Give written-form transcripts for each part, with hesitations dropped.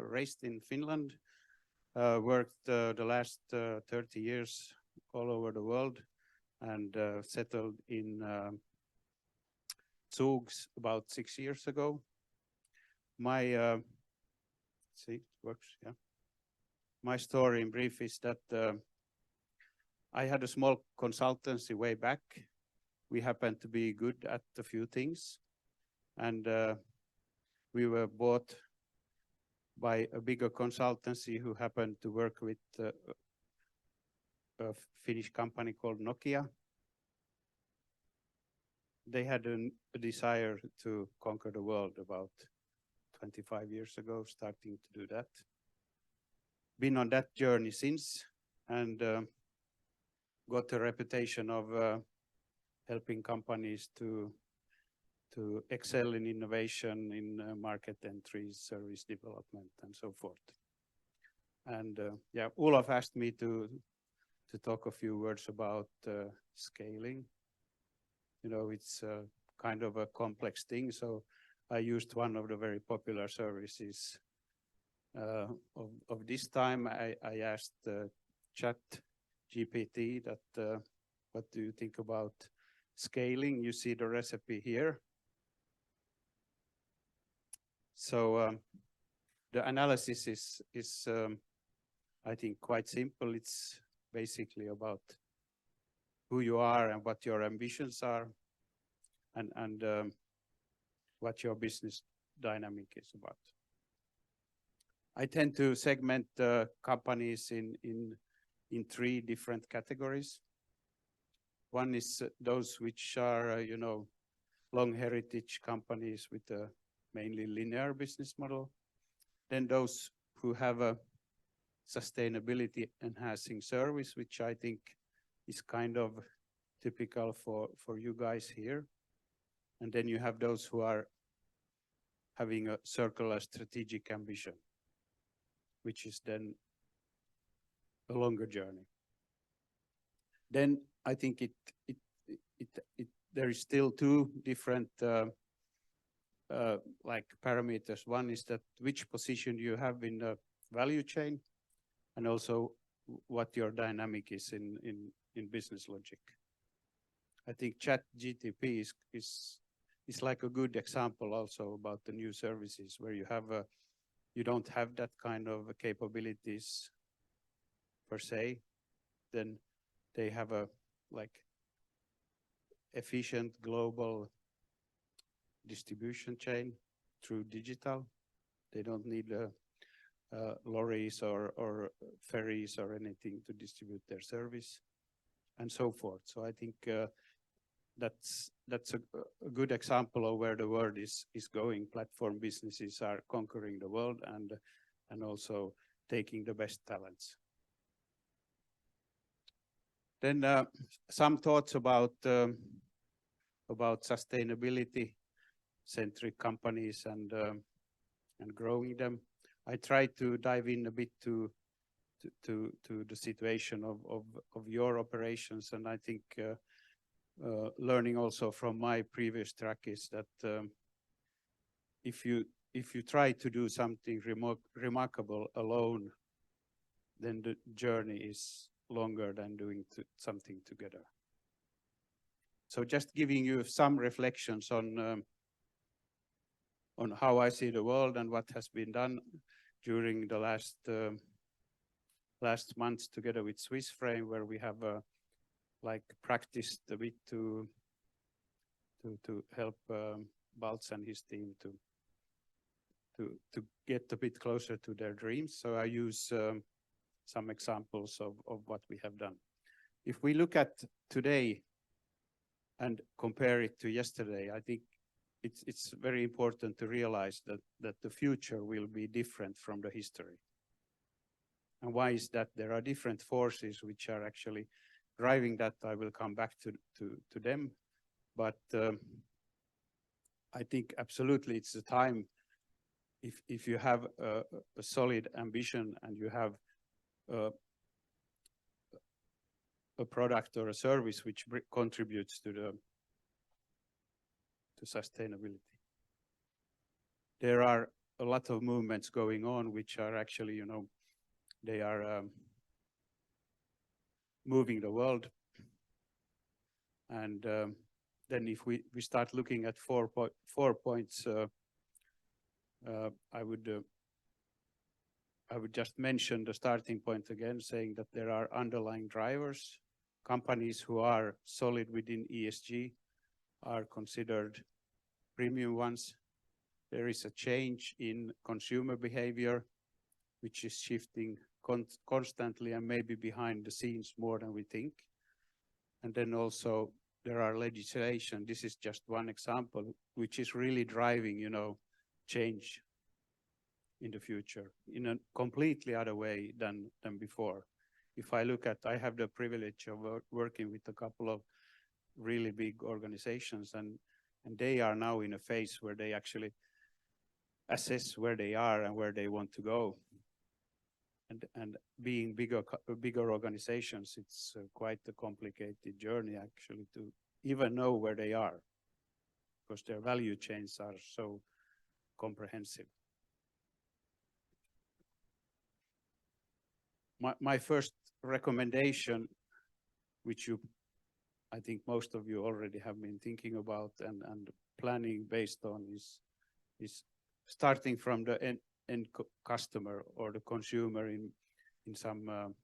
raised in Finland, worked the last 30 years all over the world, and settled in Zug about 6 years ago. My see, it works, yeah. My story in brief is that I had a small consultancy way back. We happened to be good at a few things, and we were bought by a bigger consultancy who happened to work with a Finnish company called Nokia. They had a desire to conquer the world about 25 years ago, starting to do that. Been on that journey since, and got a reputation of helping companies to excel in innovation, in market entries, service development, and so forth. And yeah, Olaf asked me to talk a few words about scaling. You know, it's kind of a complex thing, so I used one of the very popular services of this time. I asked Chat GPT that what do you think about scaling? You see the recipe here. So the analysis is I think quite simple. It's basically about who you are and what your ambitions are, and what your business dynamic is about. I tend to segment companies in three different categories. One is those which are, you know, long heritage companies with a mainly linear business model. Then those who have a sustainability enhancing service, which I think is kind of typical for you guys here. And then you have those who are having a circular strategic ambition, which is then a longer journey. Then I think there is still two different like parameters. One is that which position you have in the value chain, and also what your dynamic is in business logic. I think Chat GTP is like a good example also about the new services where you don't have that kind of capabilities per se. Then they have a like efficient global distribution chain through digital. They don't need lorries or ferries or anything to distribute their service, and so forth. So I think that's a good example of where the world is going. Platform businesses are conquering the world and also taking the best talents. Then some thoughts about sustainability-centric companies and growing them. I tried to dive in a bit to the situation of your operations, and I think learning also from my previous track is that if you try to do something remarkable alone, then the journey is longer than doing something together. So just giving you some reflections on how I see the world and what has been done during the last months together with Swiss Frame, where we have like practiced a bit to help Baltz and his team to get a bit closer to their dreams. So I use some examples of what we have done. If we look at today and compare it to yesterday, I think it's very important to realize that the future will be different from the history. And why is that? There are different forces which are actually driving that. I will come back to them. But I think absolutely it's a time, if you have a solid ambition and you have a product or a service which contributes to sustainability. There are a lot of movements going on, which are actually, you know, they are moving the world. And then if we start looking at 4 points, I would just mention the starting point again, saying that there are underlying drivers. Companies who are solid within ESG are considered premium ones. There is a change in consumer behavior, which is shifting constantly and maybe behind the scenes more than we think. And then also there are legislation. This is just one example, which is really driving, you know, change in the future in a completely other way than before. If I look at, I have the privilege of working with a couple of really big organizations, and they are now in a phase where they actually assess where they are and where they want to go. And being bigger organizations, it's quite a complicated journey actually to even know where they are, because their value chains are so comprehensive. My first recommendation, which I think most of you already have been thinking about and planning based on, is starting from the end customer or the consumer in some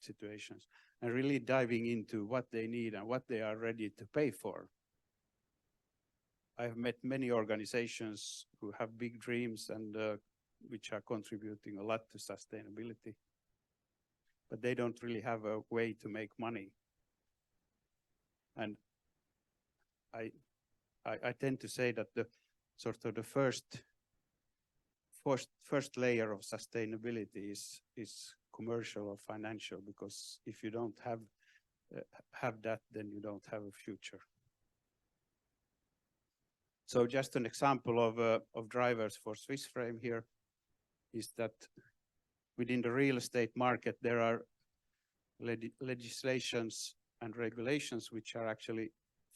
situations, and really diving into what they need and what they are ready to pay for. I've met many organizations who have big dreams and which are contributing a lot to sustainability, but they don't really have a way to make money. And I tend to say that the sort of the first layer of sustainability is commercial or financial, because if you don't have that, then you don't have a future. So just an example of drivers for Swiss Frame here is that within the real estate market, there are legislations and regulations which are actually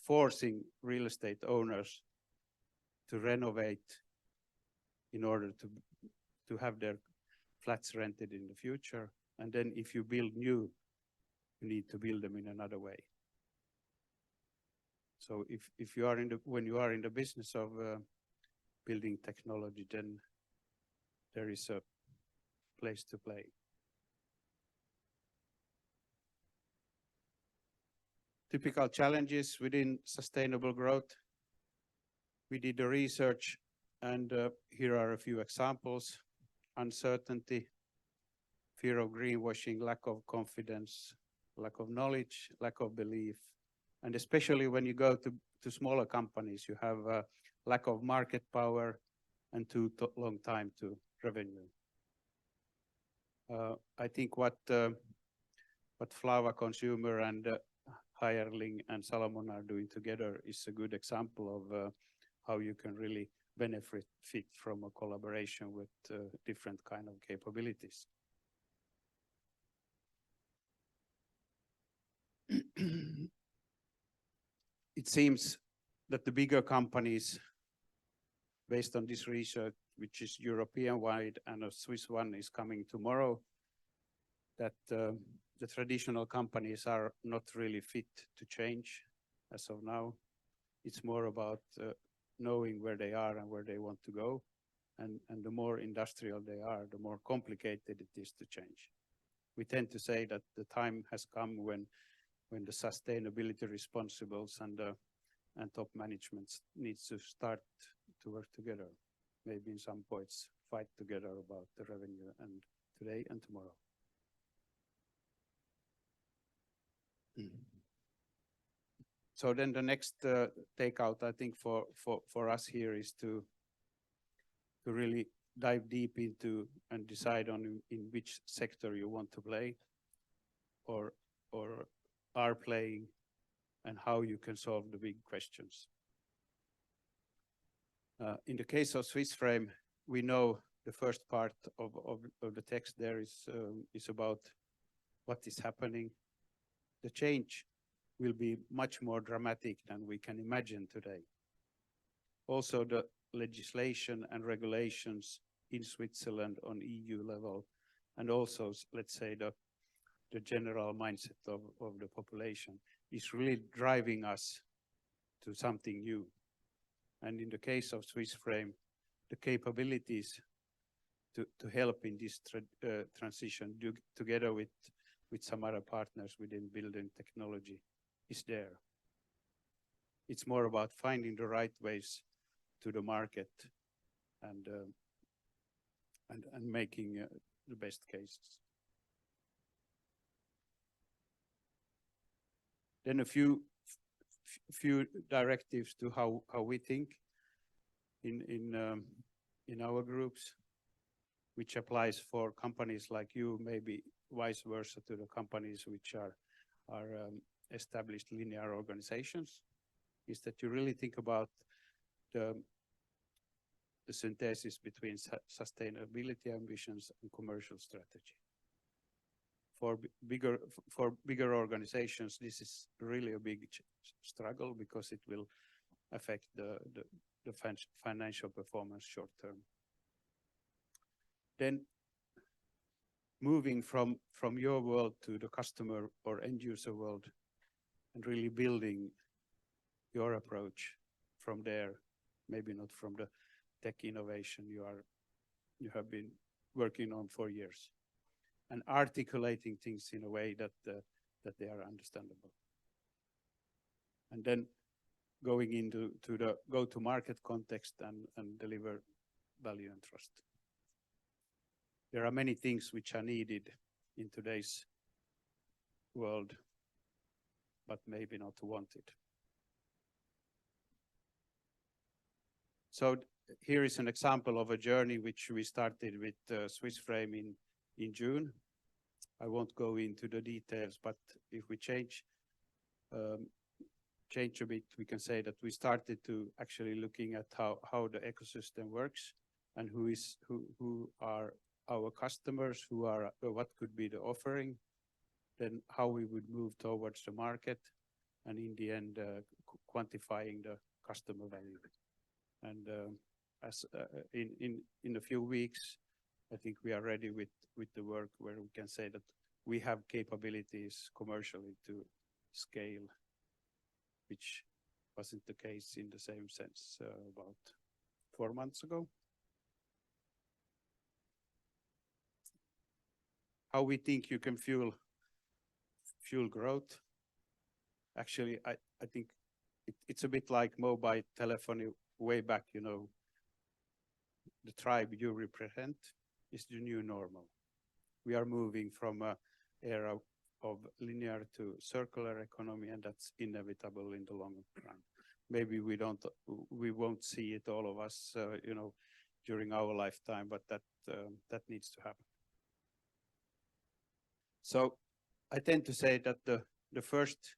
forcing real estate owners to renovate in order to have their flats rented in the future. And then if you build new, you need to build them in another way. So if you are when you are in the business of building technology, then there is a place to play. Typical challenges within sustainable growth. We did the research, and here are a few examples: uncertainty, fear of greenwashing, lack of confidence, lack of knowledge, lack of belief. And especially when you go to smaller companies, you have a lack of market power and too long time to revenue. I think what Flava Consumer and Hirling and Salomon are doing together is a good example of how you can really benefit from a collaboration with different kind of capabilities. It seems that the bigger companies, based on this research, which is European-wide and a Swiss one is coming tomorrow, that the traditional companies are not really fit to change as of now. It's more about knowing where they are and where they want to go. And the more industrial they are, the more complicated it is to change. We tend to say that the time has come when the sustainability responsibles and top management needs to start to work together. Maybe in some points fight together about the revenue and today and tomorrow. So then the next takeout, I think, for us here is to really dive deep into and decide on in which sector you want to play or are playing, and how you can solve the big questions. In the case of Swiss Frame, we know the first part of the text there is about what is happening. The change will be much more dramatic than we can imagine today. Also, the legislation and regulations in Switzerland on EU level, and also, let's say, the general mindset of the population is really driving us to something new. And in the case of Swiss Frame, the capabilities to help in this transition together with some other partners within building technology is there. It's more about finding the right ways to the market and making the best cases. Then a few directives to how we think in our groups, which applies for companies like you, maybe vice versa to the companies which are established linear organizations, is that you really think about the synthesis between sustainability ambitions and commercial strategy. For bigger organizations, this is really a big struggle because it will affect the financial performance short term. Then moving from your world to the customer or end user world and really building your approach from there, maybe not from the tech innovation you have been working on for years, and articulating things in a way that they are understandable. And then going into the go-to-market context and deliver value and trust. There are many things which are needed in today's world, but maybe not wanted. So here is an example of a journey which we started with Swiss Frame in June. I won't go into the details, but if we change a bit, we can say that we started to actually looking at how the ecosystem works and who are our customers, what could be the offering, then how we would move towards the market, and in the end, quantifying the customer value. And as in a few weeks, I think we are ready with the work where we can say that we have capabilities commercially to scale, which wasn't the case in the same sense about 4 months ago. How we think you can fuel growth. Actually, I think it's a bit like mobile telephony way back, you know, the tribe you represent is the new normal. We are moving from an era of linear to circular economy, and that's inevitable in the long run. Maybe we won't see it, all of us, you know, during our lifetime, but that needs to happen. So I tend to say that the first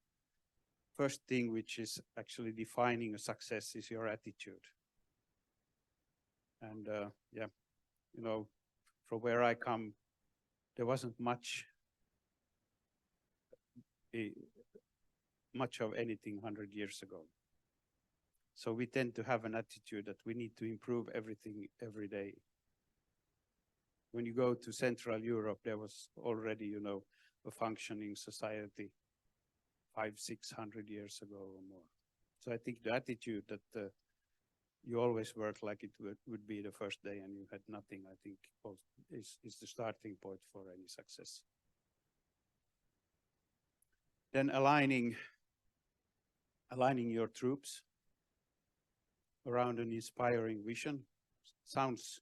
thing which is actually defining a success is your attitude. And yeah, you know, from where I come, there wasn't much of anything 100 years ago. So we tend to have an attitude that we need to improve everything every day. When you go to Central Europe, there was already, you know, a functioning society 500-600 years ago or more. So I think the attitude that you always work like it would be the first day and you had nothing, I think is the starting point for any success. Then aligning your troops around an inspiring vision sounds,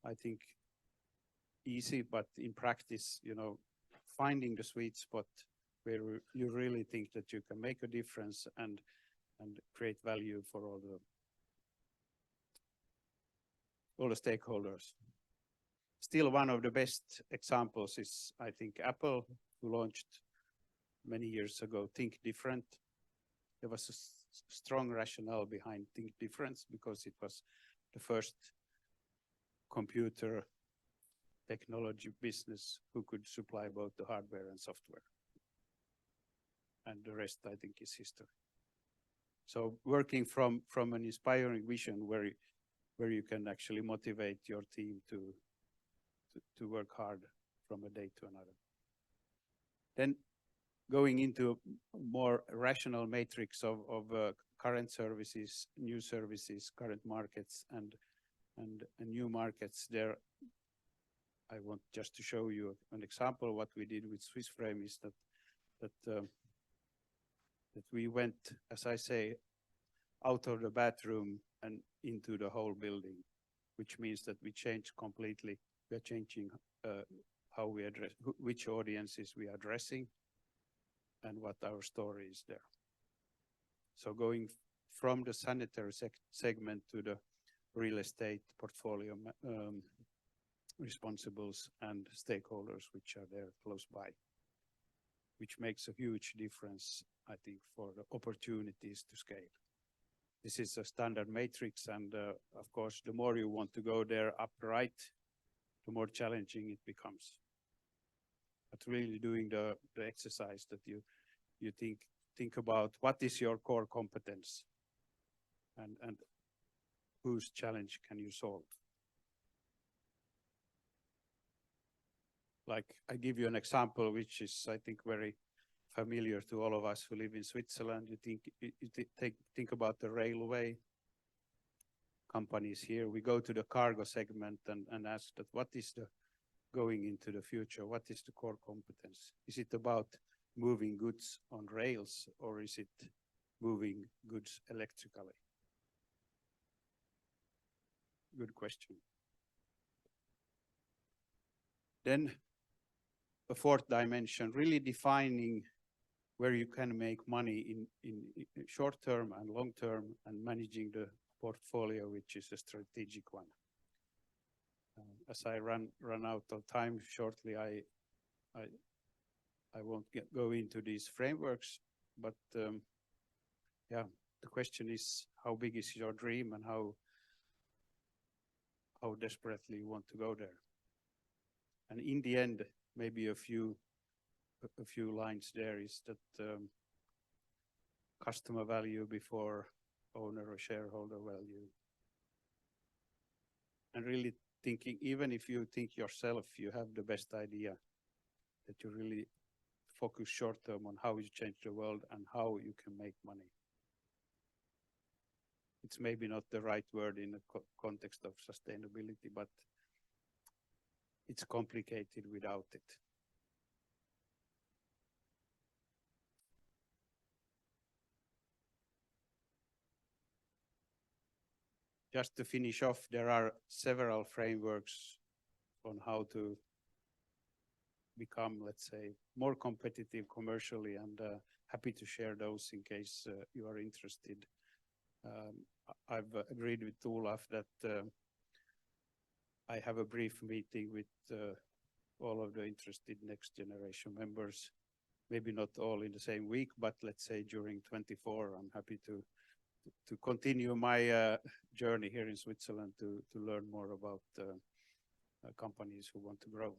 I think, easy, but in practice, you know, finding the sweet spot where you really think that you can make a difference and create value for all the stakeholders. Still, one of the best examples is, I think, Apple, who launched many years ago Think Different. There was a strong rationale behind Think Different because it was the first computer technology business who could supply both the hardware and software. And the rest, I think, is history. So working from an inspiring vision where where you can actually motivate your team to work hard from a day to another. Then going into a more rational matrix of current services, new services, current markets, and new markets. There, I want just to show you an example. What we did with Swiss Frame is that we went, as I say, out of the bathroom and into the whole building, which means that we change completely. We are changing how we address, which audiences we are addressing, and what our story is there. So going from the sanitary segment to the real estate portfolio responsibles and stakeholders which are there close by, which makes a huge difference, I think, for the opportunities to scale. This is a standard matrix, and of course, the more you want to go there upright, the more challenging it becomes. But really doing the exercise that you think about what is your core competence, and whose challenge can you solve. Like, I give you an example which is, I think, very familiar to all of us who live in Switzerland. You think about the railway companies here. We go to the cargo segment and ask that what is the going into the future? What is the core competence? Is it about moving goods on rails, or is it moving goods electrically? Good question. Then a fourth dimension, really defining where you can make money in short term and long term, and managing the portfolio, which is a strategic one. As I run out of time shortly, I won't go into these frameworks, but yeah, the question is, how big is your dream, and how desperately you want to go there? And in the end, maybe a few lines there is that customer value before owner or shareholder value. And really thinking, even if you think yourself you have the best idea, that you really focus short term on how you change the world and how you can make money. It's maybe not the right word in the context of sustainability, but it's complicated without it. Just to finish off, there are several frameworks on how to become, let's say, more competitive commercially, and happy to share those in case you are interested. I've agreed with Olaf that I have a brief meeting with all of the interested Next Generation members, maybe not all in the same week, but let's say during 24, I'm happy to continue my journey here in Switzerland to learn more about companies who want to grow.